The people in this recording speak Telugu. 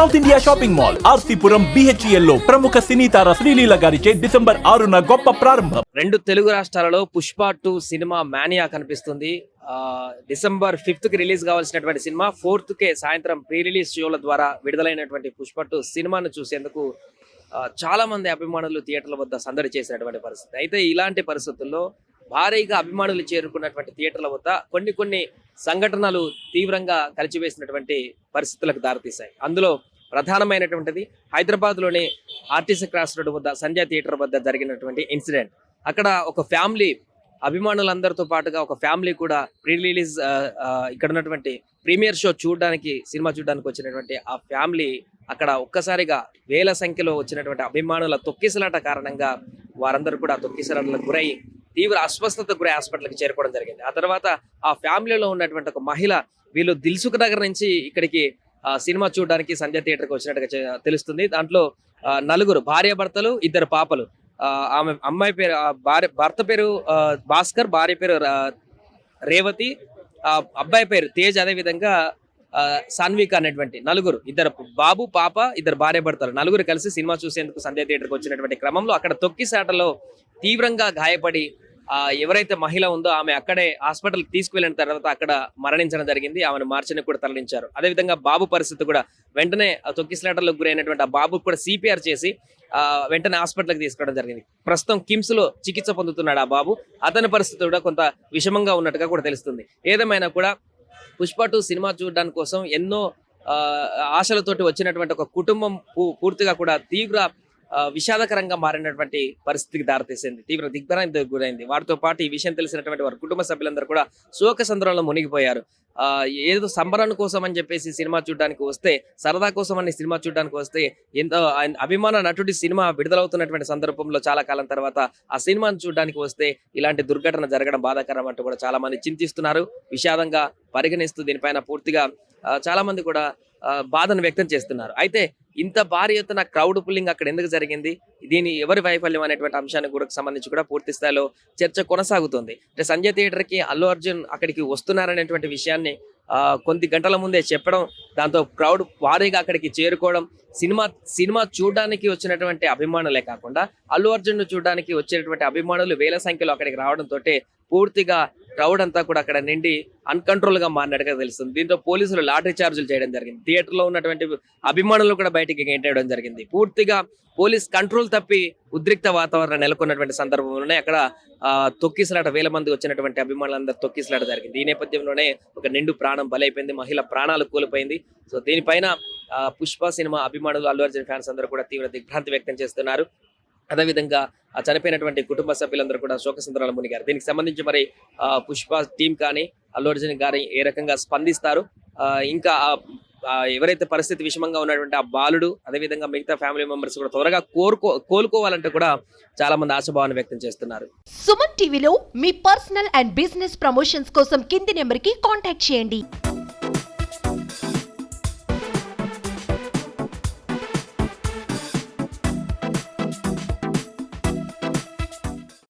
South India shopping mall RC Puram BHEL లో ప్రముఖ సినీ తార శ్రీలీల గారిచే డిసెంబర్ 6న గొప్ప ప్రారంభం. 2 తెలుగు రాష్ట్రాలలో పుష్ప 2 సినిమా మానియా కనిపిస్తుంది. డిసెంబర్ 5th కి రిలీజ్ కావాల్సినటువంటి సినిమా 4th కే సాయంత్రం ప్రీ రిలీజ్ షోల ద్వారా విడుదలైనటువంటి పుష్ప 2 సినిమాను చూసేందుకు చాలా మంది అభిమానులు థియేటర్ల వద్ద సందడి చేసినటువంటి పరిస్థితి. అయితే ఇలాంటి పరిస్థితుల్లో భారీగా అభిమానులు చేరుకున్నటువంటి థియేటర్ల వద్ద కొన్ని సంఘటనలు తీవ్రంగా కలిచివేసినటువంటి పరిస్థితులకు దారితీశాయి. అందులో ప్రధానమైనటువంటిది హైదరాబాద్లోని ఆర్టీసీ క్రాస్ రోడ్ వద్ద సంజయ్ థియేటర్ వద్ద జరిగినటువంటి ఇన్సిడెంట్. అక్కడ ఒక ఫ్యామిలీ అభిమానులందరితో పాటుగా ఒక ఫ్యామిలీ కూడా ప్రీ రిలీజ్ ఇక్కడ ఉన్నటువంటి ప్రీమియర్ షో సినిమా చూడడానికి వచ్చినటువంటి ఆ ఫ్యామిలీ అక్కడ ఒక్కసారిగా వేల సంఖ్యలో వచ్చినటువంటి అభిమానుల తొక్కిసలాట కారణంగా వారందరూ కూడా తొక్కిసలాటలకు గురై తీవ్ర అస్వస్థతకు గురై హాస్పిటల్కి చేరుకోవడం జరిగింది. ఆ తర్వాత ఆ ఫ్యామిలీలో ఉన్నటువంటి ఒక మహిళ వీళ్ళు దిల్సుఖ్ నగర్ నుంచి ఇక్కడికి సినిమా చూడడానికి సంజయ్ థియేటర్కి వచ్చినట్టుగా తెలుస్తుంది. దాంట్లో 4 భార్యాభర్తలు 2 పాపలు. ఆమె అమ్మాయి పేరు భర్త పేరు భాస్కర్, భార్య పేరు రేవతి, అబ్బాయి పేరు తేజ్, అదే విధంగా సాన్విక అనేటువంటి 4 2 బాబు పాప 2 భార్యాభర్తలు 4 కలిసి సినిమా చూసేందుకు సంజయ్ థియేటర్కి వచ్చినటువంటి క్రమంలో అక్కడ తొక్కిసాటలో తీవ్రంగా గాయపడి ఎవరైతే మహిళ ఉందో ఆమె అక్కడే హాస్పిటల్కి తీసుకువెళ్ళిన తర్వాత అక్కడ మరణించడం జరిగింది. ఆమెను మార్చిని కూడా తరలించారు. అదేవిధంగా బాబు పరిస్థితి కూడా వెంటనే తొక్కిసలాటలకు గురైనటువంటి ఆ బాబుకు కూడా CPR చేసి వెంటనే హాస్పిటల్కి తీసుకోవడం జరిగింది. ప్రస్తుతం కిమ్స్ లో చికిత్స పొందుతున్నాడు ఆ బాబు. అతని పరిస్థితి కూడా కొంత విషమంగా ఉన్నట్టుగా కూడా తెలుస్తుంది. ఏదేమైనా కూడా పుష్ప 2 సినిమా చూడడానికి కోసం ఎన్నో ఆశలతోటి వచ్చినటువంటి ఒక కుటుంబం పూర్తిగా కూడా తీవ్ర విషాదకరంగా మారినటువంటి పరిస్థితికి దారితీసింది. తీవ్ర దిగ్భ్రాంతికి గురైంది. వారితో పాటు ఈ విషయం తెలిసినటువంటి వారి కుటుంబ సభ్యులందరూ కూడా శోక సంద్రంలో మునిగిపోయారు. ఏదో సంబరం కోసం అని చెప్పేసి సినిమా చూడడానికి వస్తే, సరదా కోసం అని సినిమా చూడడానికి వస్తే, ఎంతో అభిమాన నటుడి సినిమా విడుదలవుతున్నటువంటి సందర్భంలో చాలా కాలం తర్వాత ఆ సినిమాను చూడడానికి వస్తే ఇలాంటి దుర్ఘటన జరగడం బాధాకరం అంటూ కూడా చాలా మంది చింతిస్తున్నారు. విషాదంగా పరిగణిస్తూ దీనిపైన పూర్తిగా చాలా మంది కూడా బాధను వ్యక్తం చేస్తున్నారు. అయితే ఇంత భారీ ఎత్తున క్రౌడ్ పుల్లింగ్ అక్కడ ఎందుకు జరిగింది, దీని ఎవరి వైఫల్యం అనేటువంటి అంశానికి కూడా సంబంధించి కూడా పూర్తి స్థాయిలో చర్చ కొనసాగుతుంది. అంటే సంజయ్ థియేటర్కి అల్లు అర్జున్ అక్కడికి వస్తున్నారనేటువంటి విషయాన్ని కొద్ది గంటల ముందే చెప్పడం, దాంతో క్రౌడ్ భారీగా అక్కడికి చేరుకోవడం, సినిమా చూడడానికి వచ్చినటువంటి అభిమానులే కాకుండా అల్లు అర్జున్ చూడడానికి వచ్చేటువంటి అభిమానులు వేల సంఖ్యలో అక్కడికి రావడంతో పూర్తిగా క్రౌడ్ అంతా కూడా అక్కడ నిండి అన్కంట్రోల్ గా మారినట్టుగా తెలుస్తుంది. దీంతో పోలీసులు లాటరీ చార్జీలు చేయడం జరిగింది. థియేటర్ లో ఉన్నటువంటి అభిమానులు కూడా బయటికి గెంటేయడం జరిగింది. పూర్తిగా పోలీస్ కంట్రోల్ తప్పి ఉద్రిక్త వాతావరణం నెలకొన్నటువంటి సందర్భంలోనే అక్కడ తొక్కిసలాట వేల మంది వచ్చినటువంటి అభిమానులందరూ తొక్కిసలాట జరిగింది. ఈ నేపథ్యంలోనే ఒక నిండు ప్రాణం బలైపోయింది, మహిళ ప్రాణాలు కోల్పోయింది. సో దీనిపైన పుష్ప సినిమా అభిమానులు, అల్లు అర్జున్ ఫ్యాన్స్ అందరూ కూడా తీవ్ర దిగ్భ్రాంతి వ్యక్తం చేస్తున్నారు. అదేవిధంగా చనిపోయినటువంటి కుటుంబ సభ్యులందరూ కూడా శోకసంద్రాలు మునిగారు. దీనికి సంబంధించి మరి పుష్ప టీం కానీ అల్లు అర్జున్ గారి ఏ రకంగా స్పందిస్తారు, ఇంకా ఎవరైతే పరిస్థితి విషమంగా ఉన్నటువంటి ఆ బాలుడు, అదేవిధంగా మిగతా ఫ్యామిలీ మెంబర్స్ కూడా త్వరగా కోలుకోవాలంటే కూడా చాలా మంది ఆశాభావాన్ని వ్యక్తం చేస్తున్నారు. సుమన్ టీవీలో మీ పర్సనల్ అండ్ బిజినెస్ ప్రమోషన్స్ కోసం కింది నెంబర్కి కాంటాక్ట్ చేయండి.